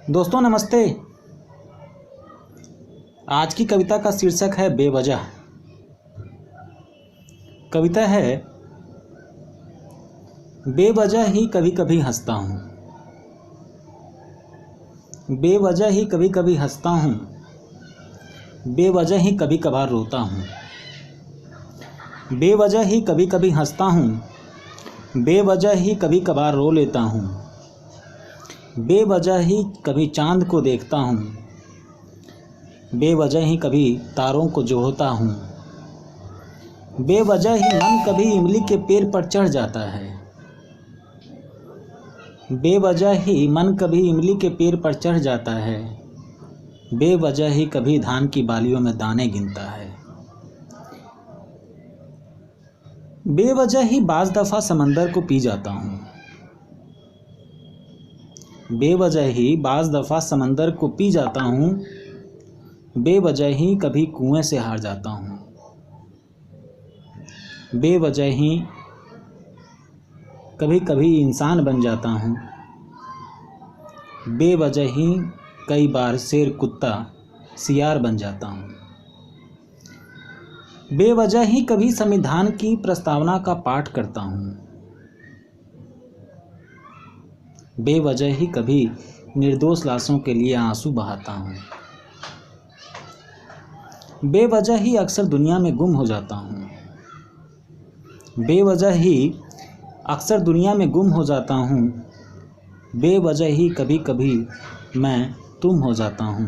दोस्तों नमस्ते। आज की कविता का शीर्षक है बेवजह। कविता है, बेवजह ही कभी कभी हंसता हूँ, बेवजह ही कभी कभी हंसता हूँ, बेवजह ही कभी कभार रोता हूँ, बेवजह ही कभी कभी हंसता हूँ, बेवजह ही कभी कभार रो लेता हूँ, बेवजह ही कभी चांद को देखता हूँ, बेवजह ही कभी तारों को जोहता हूँ, बेवजह ही मन कभी इमली के पेड़ पर चढ़ जाता है, बेवजह ही मन कभी इमली के पेड़ पर चढ़ जाता है, बेवजह ही कभी धान की बालियों में दाने गिनता है, बेवजह ही बाज़ दफ़ा समंदर को पी जाता हूँ, बेवजह ही बाज़ दफ़ा समंदर को पी जाता हूँ, बेवजह ही कभी कुएं से हार जाता हूँ, बेवजह ही कभी कभी इंसान बन जाता हूँ, बेवजह ही कई बार शेर कुत्ता सियार बन जाता हूँ, बेवजह ही कभी संविधान की प्रस्तावना का पाठ करता हूँ, बेवजह ही कभी निर्दोष लाशों के लिए आंसू बहाता हूँ, बेवजह ही अक्सर दुनिया में गुम हो जाता हूँ, बेवजह ही अक्सर दुनिया में गुम हो जाता हूँ, बेवजह ही कभी कभी मैं तुम हो जाता हूँ,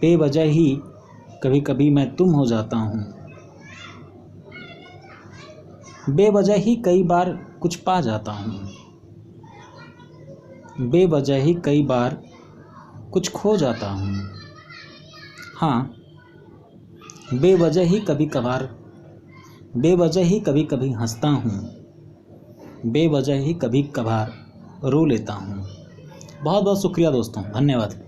बेवजह ही कभी कभी मैं तुम हो जाता हूँ, बेवजह ही कई बार कुछ पा जाता हूँ, बेवजह ही कई बार कुछ खो जाता हूँ। हाँ, बेवजह ही कभी कभार, बेवजह ही कभी कभी हंसता हूँ, बेवजह ही कभी कभार रो लेता हूँ। बहुत बहुत शुक्रिया दोस्तों, धन्यवाद।